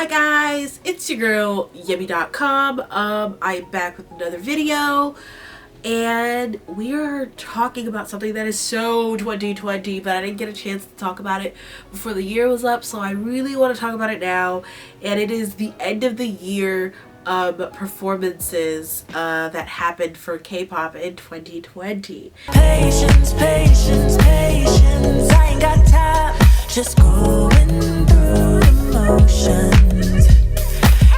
Hi guys, it's your girl Yemi.com. I'm back with another video and we are talking about something that is so 2020, but I didn't get a chance to talk about it before the year was up, so I really want to talk about it now. And it is the end of the year performances that happened for K-pop in 2020. Patience, patience, patience, I ain't got time, just going through the motions.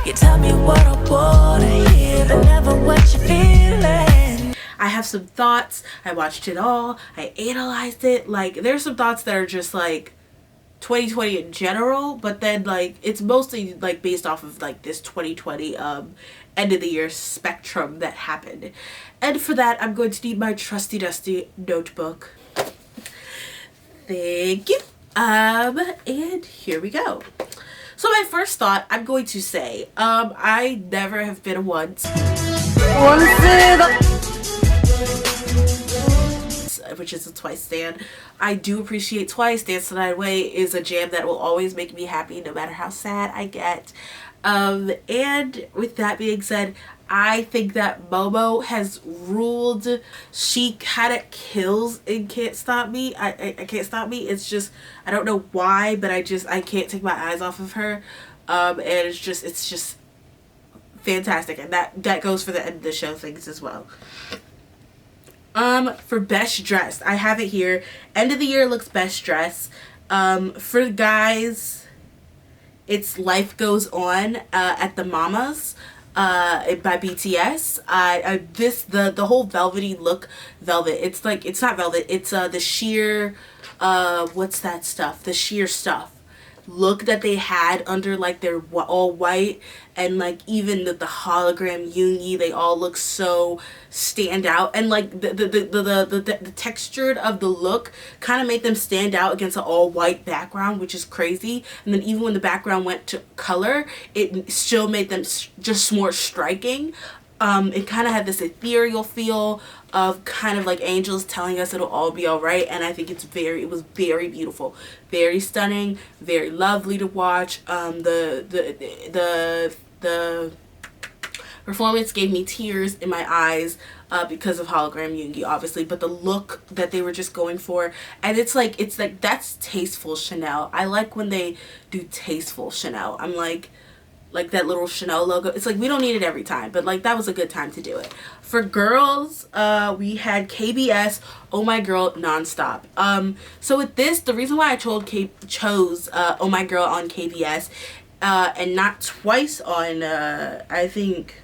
You tell me what I wanna hear, but never what you're feeling. I have some thoughts. I watched it all. I analyzed it. Like, there's some thoughts that are just like 2020 in general, but then like it's mostly like based off of like this 2020 end of the year spectrum that happened. And for that, I'm going to need my trusty dusty notebook. Thank you. And here we go. So my first thought, I'm going to say, I never have been once, which is a Twice stan. I do appreciate Twice. Dance the Night Away is a jam that will always make me happy no matter how sad I get. And with that being said, I think that Momo has ruled. She kind of kills in Can't Stop Me. I Can't Stop Me. It's just, I don't know why, but I can't take my eyes off of her. And it's just fantastic. And that goes for the end of the show things as well. For best dressed, I have it here. End of the year looks best dressed. For the guys, it's Life Goes On at the Mamas by BTS. The whole velvety look, velvet. It's like, it's not velvet. It's the sheer what's that stuff? The sheer stuff look that they had under like their all white, and like even the hologram Yoongi, they all look so stand out, and like the textured of the look kind of made them stand out against an all white background, which is crazy. And then even when the background went to color, it still made them just more striking. It kind of had this ethereal feel of kind of like angels telling us it'll all be all right, and I think it was very beautiful, very stunning, very lovely to watch. The performance gave me tears in my eyes because of hologram Yoongi, obviously, but the look that they were just going for, and it's like that's tasteful Chanel. I like when they do tasteful Chanel. I'm like that little Chanel logo. It's like we don't need it every time, but like that was a good time to do it. For girls, we had KBS, Oh My Girl, Nonstop. So with this, the reason why I chose Oh My Girl on KBS and not Twice on I think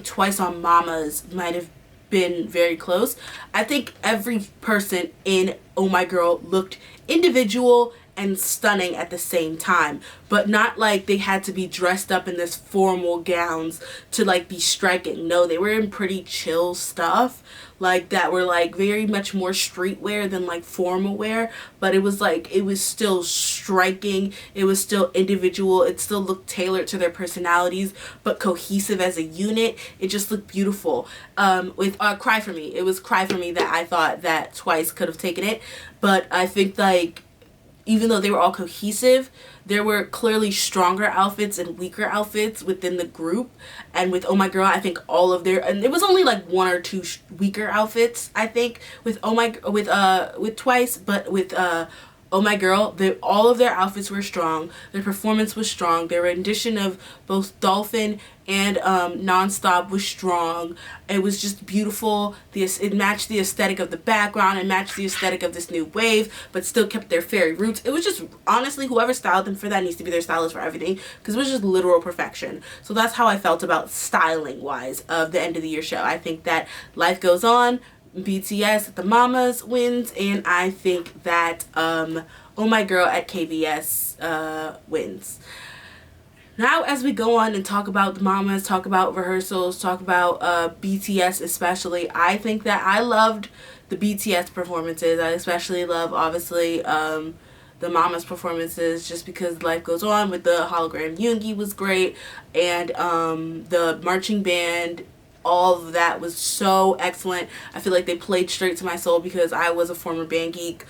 Twice on Mamas might have been very close. I think every person in Oh My Girl looked individual and stunning at the same time, but not like they had to be dressed up in this formal gowns to like be striking. No, they were in pretty chill stuff like that were like very much more streetwear than like formal wear, but it was still striking, it was still individual, it still looked tailored to their personalities but cohesive as a unit. It just looked beautiful. With Cry For Me, it was Cry For Me that I thought that Twice could have taken it, but I think like even though they were all cohesive, there were clearly stronger outfits and weaker outfits within the group. And with Oh My Girl, I think all of and it was only like one or two weaker outfits, I think, with Twice, but with Oh My Girl, all of their outfits were strong. Their performance was strong. Their rendition of both Dolphin and Nonstop was strong. It was just beautiful. It matched the aesthetic of the background. It matched the aesthetic of this new wave, but still kept their fairy roots. It was just, honestly, whoever styled them for that needs to be their stylist for everything, because it was just literal perfection. So that's how I felt about styling-wise of the end of the year show. I think that Life Goes On, BTS at the Mamas wins, and I think that Oh My Girl at KBS wins. Now as we go on and talk about the Mamas, talk about rehearsals, talk about BTS especially, I think that I loved the BTS performances. I especially love, obviously, the Mamas performances, just because Life Goes On with the hologram Yoongi was great, and the marching band, all of that was so excellent. I feel like they played straight to my soul because I was a former band geek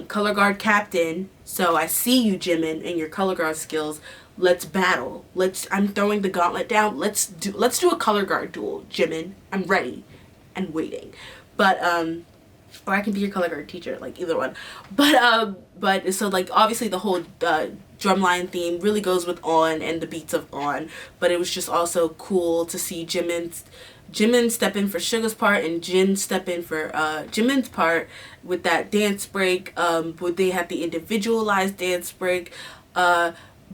color guard captain. So I see you, Jimin, and your color guard skills. Let's battle. I'm throwing the gauntlet down. Let's do a color guard duel, Jimin. I'm ready and waiting. But or I can be your color guard teacher, like either one. But so like obviously the whole drumline theme really goes with On and the beats of On, but it was just also cool to see Jimin step in for Suga's part and Jin step in for Jimin's part with that dance break. Where they had the individualized dance break.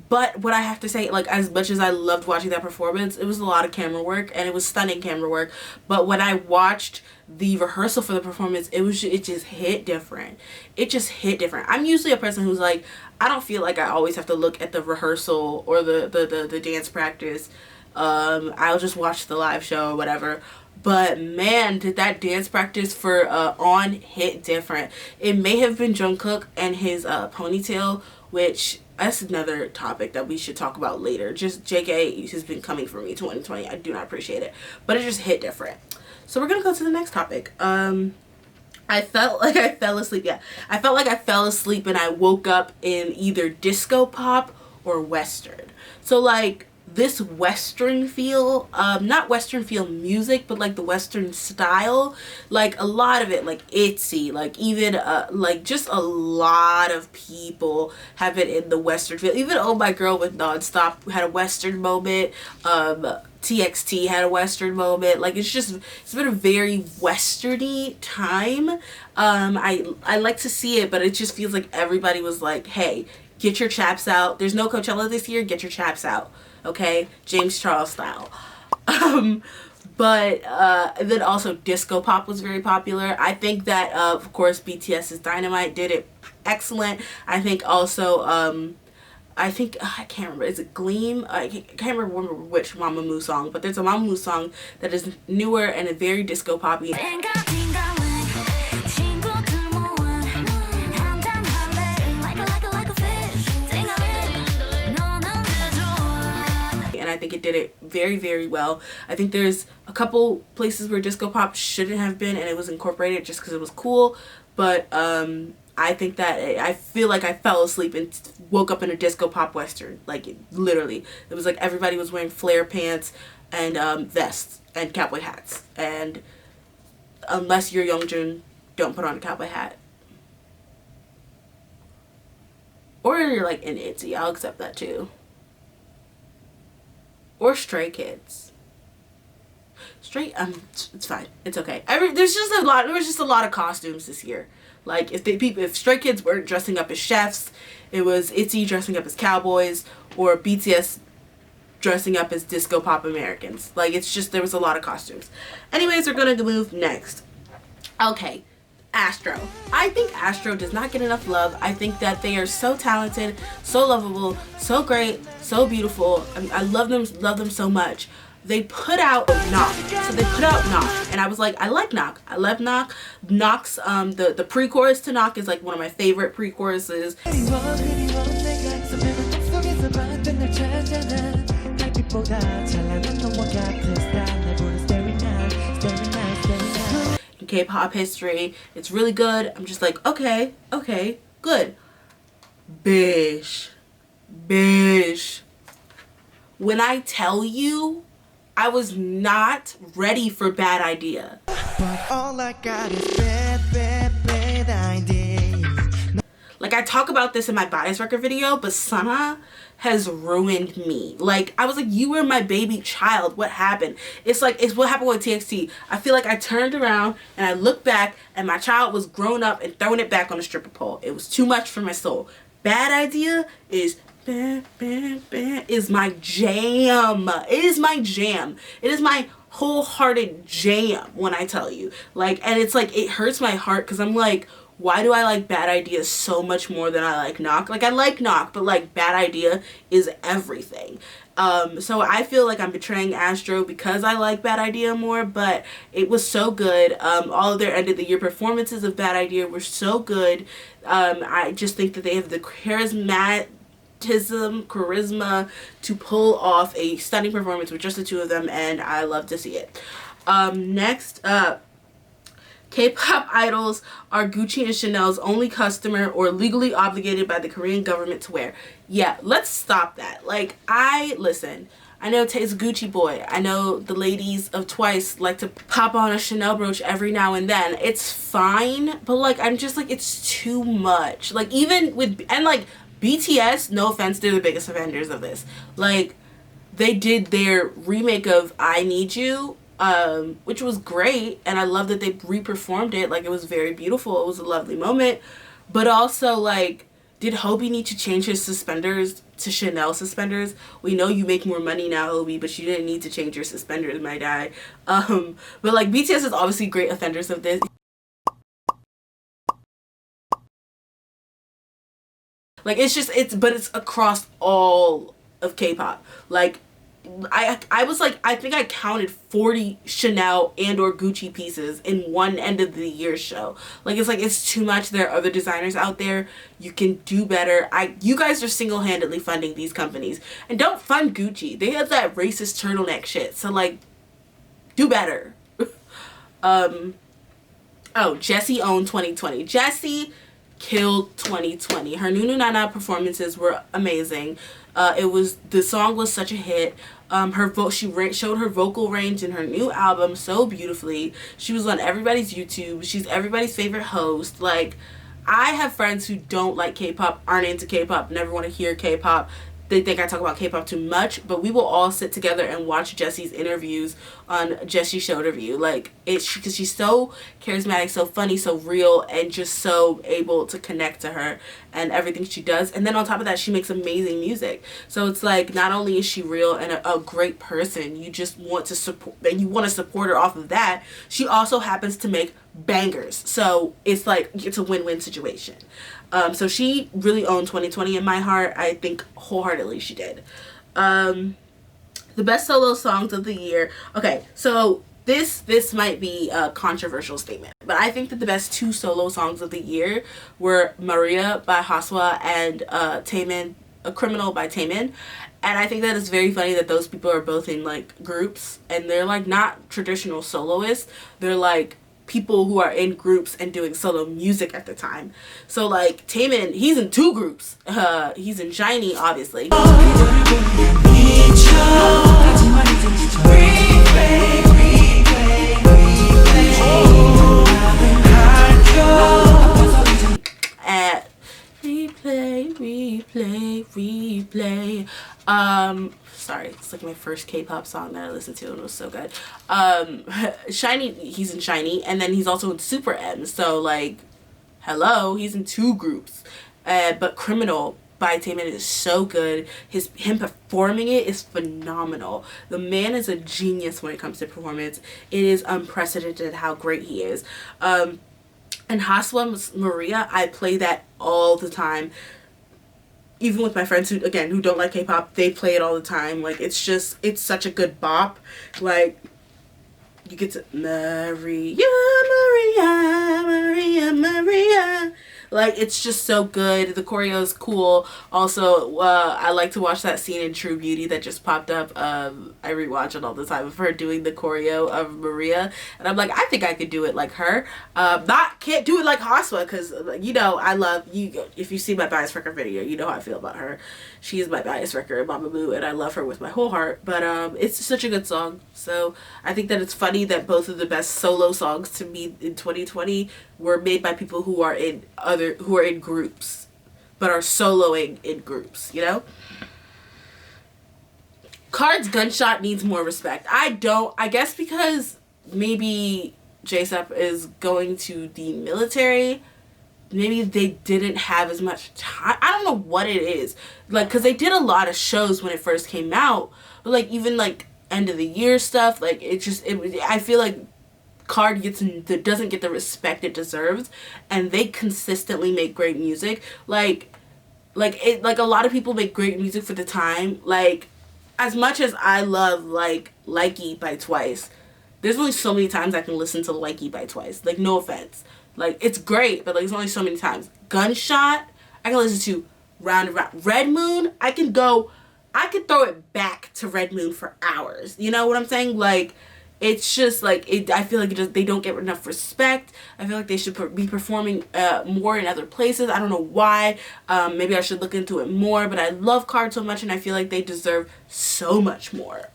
But what I have to say, like, as much as I loved watching that performance, it was a lot of camera work, and it was stunning camera work. But when I watched the rehearsal for the performance, it just hit different. It just hit different. I'm usually a person who's like, I don't feel like I always have to look at the rehearsal or the dance practice. I'll just watch the live show or whatever. But man, did that dance practice for On hit different. It may have been Jungkook and his ponytail, which that's another topic that we should talk about later. Just JK has been coming for me 2020. I do not appreciate it, but it just hit different. So we're gonna go to the next topic. I felt like I fell asleep. Yeah, I felt like I fell asleep and I woke up in either disco pop or Western. So like this Western feel, not Western feel music, but like the Western style, like a lot of it, like ITZY, like even like just a lot of people have it in the Western feel. Even Oh My Girl with Nonstop had a Western moment. TXT had a Western moment. Like it's been a very Westerny time. I like to see it, but it just feels like everybody was like, hey, get your chaps out. There's no Coachella this year, get your chaps out. Okay, James Charles style. But then also disco pop was very popular. I think that of course BTS's Dynamite did it excellent. I think also I can't remember, is it Gleam? I can't remember which Mamamoo song, but there's a Mamamoo song that is newer and a very disco poppy. I think it did it very, very well. I think there's a couple places where disco pop shouldn't have been and it was incorporated just because it was cool, but I think that I feel like I fell asleep and woke up in a disco pop Western. Like literally it was like everybody was wearing flare pants and vests and cowboy hats, and unless you're Youngjun, don't put on a cowboy hat, or you're like in ITZY, I'll accept that too. Or Stray Kids. It's fine. It's okay. There was just a lot of costumes this year. Like if Stray Kids weren't dressing up as chefs, it was ITZY dressing up as cowboys, or BTS dressing up as disco pop Americans. Like it's just, there was a lot of costumes. Anyways, we're gonna move next. Okay. Astro. I think Astro does not get enough love. I think that they are so talented, so lovable, so great, so beautiful. I love them so much. They put out Knock. So they put out Knock, and I was like, I like Knock. I love Knock. Knock's the pre-chorus to Knock is like one of my favorite pre-choruses. K-pop history. It's really good. I'm just like, okay, good. Bish. When I tell you, I was not ready for Bad Idea. But all I got is bad ideas. Like I talk about this in my bias record video, but Sana has ruined me. Like I was like, you were my baby child. What happened? It's like, it's what happened with TXT. I feel like I turned around and I looked back and my child was grown up and throwing it back on a stripper pole. It was too much for my soul. Bad Idea is is my jam. It is my jam. It is my wholehearted jam when I tell you. Like, and it's like, it hurts my heart because I'm like, why do I like Bad Idea so much more than I like Knock? Like I like Knock, but like Bad Idea is everything. So I feel like I'm betraying Astro because I like Bad Idea more, but it was so good. All of their end of the year performances of Bad Idea were so good. I just think that they have the charisma to pull off a stunning performance with just the two of them, and I love to see it. Next up, K-pop idols are Gucci and Chanel's only customer or legally obligated by the Korean government to wear. Yeah, let's stop that. Like, listen, I know Tae's a Gucci boy. I know the ladies of Twice like to pop on a Chanel brooch every now and then. It's fine, but like, I'm just like, it's too much. Like, even with, and like, BTS, no offense, they're the biggest offenders of this. Like, they did their remake of I Need You, which was great, and I love that they re-performed it. Like, it was very beautiful. It was a lovely moment. But also, like, did Hobie need to change his suspenders to Chanel suspenders? We know you make more money now, Hobie, but you didn't need to change your suspenders, my guy. But like, BTS is obviously great offenders of this. Like, but it's across all of K-pop. Like, I was like, I think I counted 40 Chanel and or Gucci pieces in one end of the year show. Like, it's too much. There are other designers out there. You can do better. You guys are single-handedly funding these companies. And don't fund Gucci. They have that racist turtleneck shit. So, like, do better. Jessie owned 2020. Jessie killed 2020. Her Nunu Nana performances were amazing. The song was such a hit. She showed her vocal range in her new album so beautifully. She was on everybody's YouTube. She's everybody's favorite host. Like, I have friends who don't like K-pop, aren't into K-pop, never want to hear K-pop. They think I talk about K-pop too much, but we will all sit together and watch Jessie's interviews on Jessie Show Review. Like, because she's so charismatic, so funny, so real, and just so able to connect to her and everything she does. And then on top of that, she makes amazing music. So it's like, not only is she real and a great person, you just want to support, and you want to support her off of that, she also happens to make bangers. So it's like, it's a win-win situation. So she really owned 2020 in my heart. I think wholeheartedly she did. The best solo songs of the year. Okay, so this might be a controversial statement, but I think that the best two solo songs of the year were Maria by Haswa and Taemin, A Criminal by Taemin. And I think that it's very funny that those people are both in like groups, and they're like not traditional soloists. They're like people who are in groups and doing solo music at the time. So like Taemin, he's in two groups. He's in Shiny, obviously. Replay. Sorry, it's like my first K-pop song that I listened to, and it was so good. Shiny, he's in Shiny, and then he's also in Super M. So like, hello, he's in two groups. But Criminal by Taemin is so good. Him performing it is phenomenal. The man is a genius when it comes to performance. It is unprecedented how great he is. And Haswa Maria, I play that all the time. Even with my friends who don't like K-pop, they play it all the time. Like, it's such a good bop. Like, you get to Maria, Maria, Maria, Maria. Like, it's just so good. The choreo is cool. Also, I like to watch that scene in True Beauty that just popped up. I rewatch it all the time of her doing the choreo of Maria. And I'm like, I think I could do it like her. Can't do it like Haswa, because, you know, I love, if you see my Bias Wrecker video, you know how I feel about her. She is my Bias Wrecker, Mama Boo, and I love her with my whole heart. But it's such a good song. So I think that it's funny that both of the best solo songs to me in 2020 were made by people who are in groups, but are soloing in groups, you know? Card's Gunshot needs more respect. I guess because maybe JSEP is going to the military, maybe they didn't have as much time. I don't know what it is. Like, because they did a lot of shows when it first came out, but like, even like end of the year stuff, like, I feel like Card doesn't get the respect it deserves, and they consistently make great music. Like a lot of people make great music for the time. Like, as much as I love like Likey by Twice, there's only so many times I can listen to Likey by Twice. Like, no offense, like, it's great, but like, there's only so many times. Gunshot, I can listen to round and round. Red Moon, I could throw it back to Red Moon for hours. You know what I'm saying? Like, it's just like I feel like they don't get enough respect. I feel like they should be performing more in other places. I don't know why. Maybe I should look into it more. But I love KARD so much, and I feel like they deserve so much more.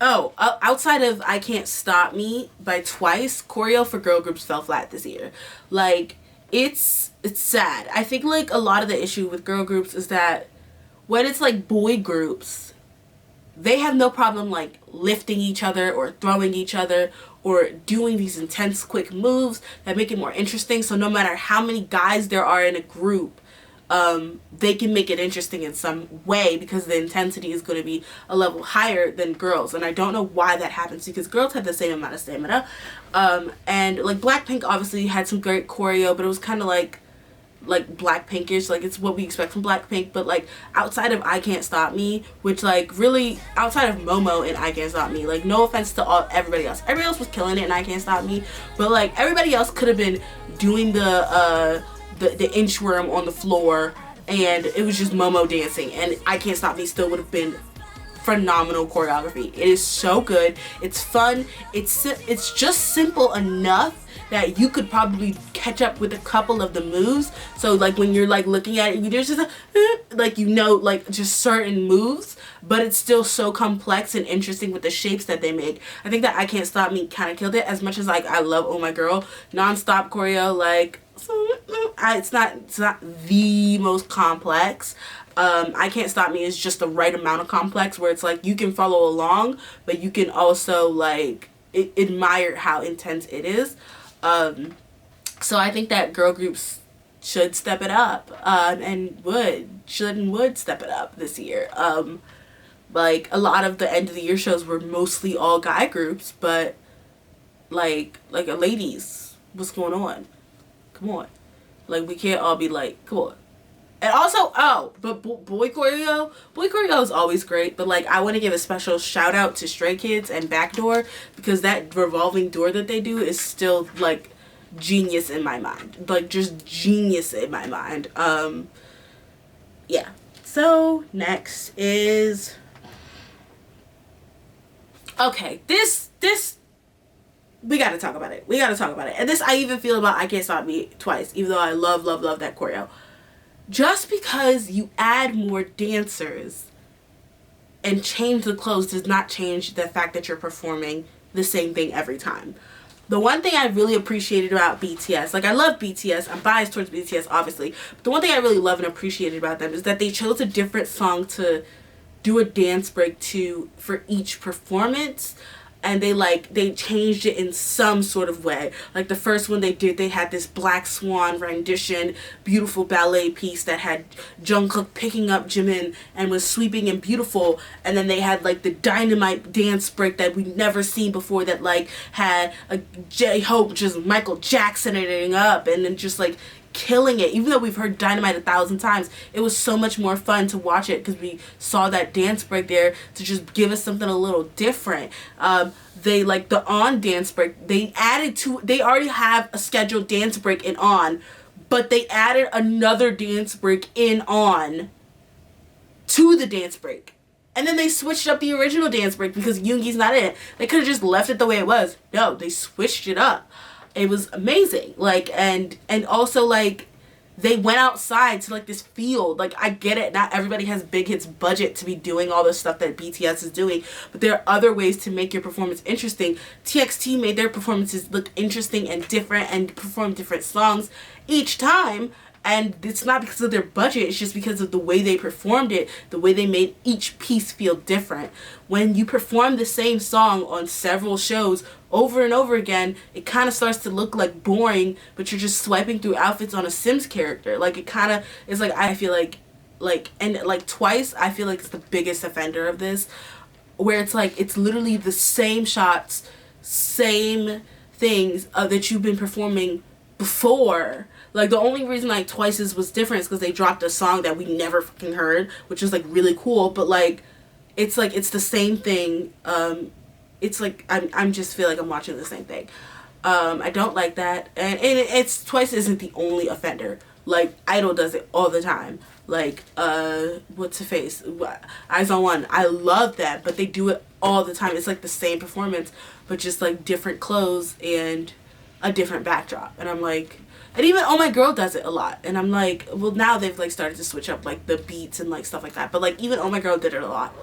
Outside of I Can't Stop Me by Twice, choreo for girl groups fell flat this year. Like, it's sad. I think like a lot of the issue with girl groups is that when it's like boy groups, they have no problem like lifting each other or throwing each other or doing these intense quick moves that make it more interesting. So no matter how many guys there are in a group, they can make it interesting in some way because the intensity is going to be a level higher than girls. And I don't know why that happens because girls have the same amount of stamina. And like Blackpink obviously had some great choreo, but it was kind of like Blackpinkish, like it's what we expect from Blackpink. But like outside of I Can't Stop Me, which like really outside of Momo and I Can't Stop Me, like no offense to everybody else was killing it in I Can't Stop Me, but like everybody else could have been doing the inchworm on the floor and it was just Momo dancing, and I Can't Stop Me still would have been phenomenal choreography. It is so good, it's fun, it's just simple enough that you could probably catch up with a couple of the moves. So like when you're like looking at it, there's just like like just certain moves, but it's still so complex and interesting with the shapes that they make. I think that I Can't Stop Me kind of killed it. As much as like I love Oh My Girl, non-stop choreo, like it's not the most complex. I Can't Stop Me is just the right amount of complex where it's like you can follow along, but you can also like admire how intense it is. So I think that girl groups should step it up, and would step it up this year. Like a lot of the end of the year shows were mostly all guy groups, but like ladies, what's going on? Come on, like we can't all be like, come on. And also, but boy choreo is always great, but like I want to give a special shout out to Stray Kids and Backdoor because that revolving door that they do is still like genius in my mind, like just genius in my mind. Yeah. So next is this we gotta talk about it. And this I even feel about I Can't Stop Me Twice, even though I love that choreo. Just because you add more dancers and change the clothes does not change the fact that you're performing the same thing every time. The one thing I really appreciated about BTS, like I love BTS, I'm biased towards BTS obviously, but the one thing I really love and appreciated about them is that they chose a different song to do a dance break to for each performance. And they changed it in some sort of way. Like the first one they did, they had this Black Swan rendition, beautiful ballet piece that had Jungkook picking up Jimin and was sweeping and beautiful. And then they had like the Dynamite dance break that we'd never seen before that like had a J-Hope just Michael Jacksoning up and then just like killing it. Even though we've heard Dynamite 1,000 times, it was so much more fun to watch it because we saw that dance break there to just give us something a little different. They like the On dance break, they already have a scheduled dance break in On, but they added another dance break in On to the dance break. And then they switched up the original dance break because Yoongi's not in it. They could have just left it the way it was. No, they switched it up. It was amazing. Like, and also like they went outside to like this field. Like, I get it, not everybody has Big Hit's budget to be doing all the stuff that BTS is doing, but there are other ways to make your performance interesting. TXT made their performances look interesting and different and perform different songs each time. And it's not because of their budget, it's just because of the way they performed it, the way they made each piece feel different. When you perform the same song on several shows over and over again, it kind of starts to look like boring, but you're just swiping through outfits on a Sims character. Like, it kind of is like, I feel like and like Twice, I feel like it's the biggest offender of this, where it's like, it's literally the same shots, same things that you've been performing before. Like, the only reason like Twice's was different is because they dropped a song that we never fucking heard, which is like really cool, but like it's the same thing. It's like I'm just feel like I'm watching the same thing. I don't like that, and it's Twice isn't the only offender. Like Idol does it all the time. Like what's her face, Eyes on One, I love that, but they do it all the time. It's like the same performance but just like different clothes and a different backdrop. And I'm like, and even Oh My Girl does it a lot, and I'm like, well, now they've like started to switch up like the beats and like stuff like that, but like even Oh My Girl did it a lot.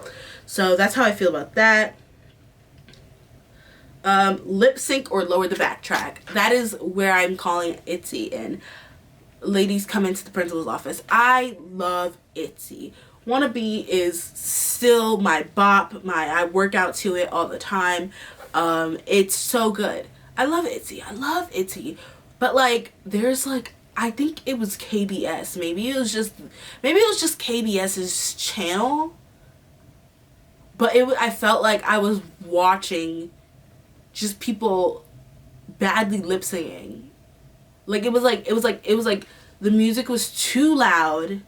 So that's how I feel about that. Lip sync or lower the backtrack, that is where I'm calling ITZY in. Ladies Come Into the Principal's Office, I love ITZY. Wanna Be is still my bop, I work out to it all the time. It's so good. I love ITZY, but like there's like, I think it was KBS, maybe it was just KBS's channel, but I felt like I was watching just people badly lip singing. Like it was like the music was too loud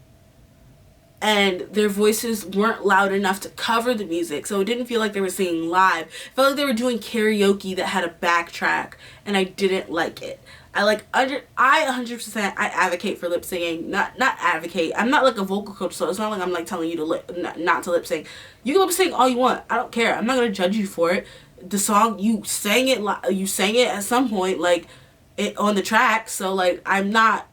and their voices weren't loud enough to cover the music, so it didn't feel like they were singing live. It felt like they were doing karaoke that had a backtrack, and I didn't like it. I 100% I advocate for lip singing. Not advocate. I'm not like a vocal coach, so it's not like I'm like telling you to not to lip sync. You can lip sync all you want. I don't care. I'm not gonna judge you for it. The song, you sang it at some point, like it on the track. So like I'm not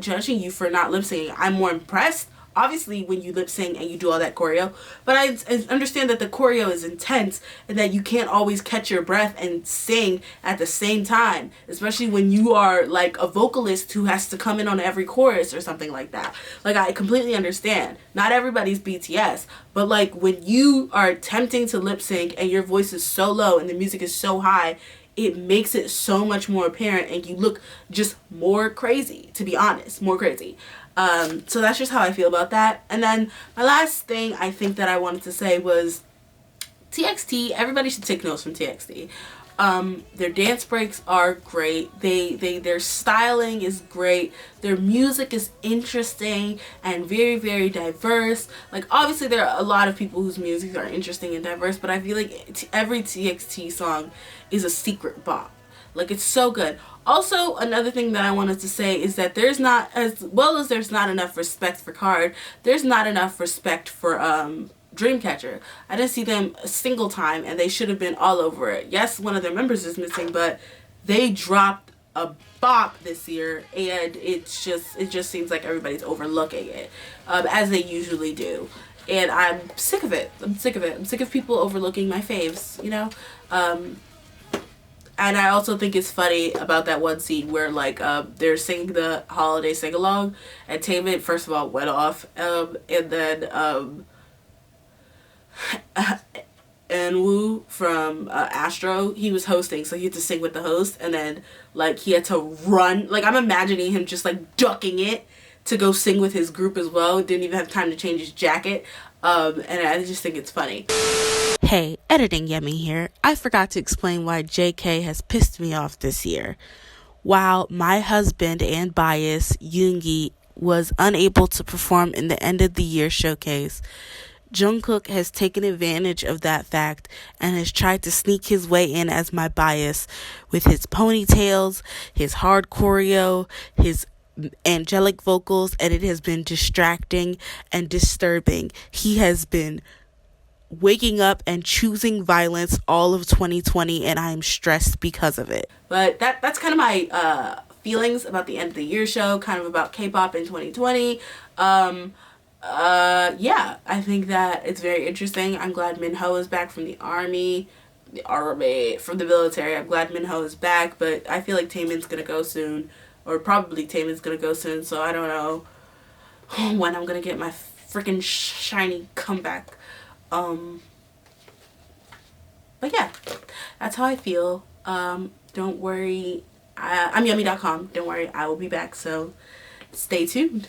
judging you for not lip syncing. I'm more impressed, obviously, when you lip sync and you do all that choreo, but I understand that the choreo is intense and that you can't always catch your breath and sing at the same time, especially when you are like a vocalist who has to come in on every chorus or something like that. Like, I completely understand. Not everybody's BTS, but like when you are attempting to lip sync and your voice is so low and the music is so high, it makes it so much more apparent and you look just more crazy, to be honest, more crazy. So that's just how I feel about that. And then my last thing I think that I wanted to say was TXT. Everybody should take notes from TXT. Their dance breaks are great. Their styling is great. Their music is interesting and very, very diverse. Like, obviously there are a lot of people whose music are interesting and diverse, but I feel like every TXT song is a secret bop. Like, it's so good. Also, another thing that I wanted to say is that there's not, as well as there's not enough respect for Card, there's not enough respect for Dreamcatcher. I didn't see them a single time, and they should have been all over it. Yes, one of their members is missing, but they dropped a bop this year, and it just seems like everybody's overlooking it, as they usually do. And I'm sick of it. I'm sick of people overlooking my faves, you know? And I also think it's funny about that one scene where like they're singing the holiday sing-along, and Taemin first of all went off, and then Enwoo from Astro, he was hosting, so he had to sing with the host, and then like he had to run. Like, I'm imagining him just like ducking it to go sing with his group as well. Didn't even have time to change his jacket. And I just think it's funny. Hey, Editing Yemi here. I forgot to explain why JK has pissed me off this year. While my husband and bias, Yoongi, was unable to perform in the end of the year showcase, Jungkook has taken advantage of that fact and has tried to sneak his way in as my bias with his ponytails, his hard choreo, his angelic vocals, and it has been distracting and disturbing. He has been waking up and choosing violence all of 2020, and I'm stressed because of it. But that's kind of my feelings about the end of the year show, kind of about K-pop in 2020. Yeah, I think that it's very interesting. I'm glad Minho is back from the military. I'm glad Minho is back, but I feel like Taemin's gonna go soon, or probably Taemin's gonna go soon, so I don't know when I'm gonna get my freaking shiny comeback. But yeah, that's how I feel. Don't worry, I'm yummy.com. Don't worry, I will be back, so stay tuned.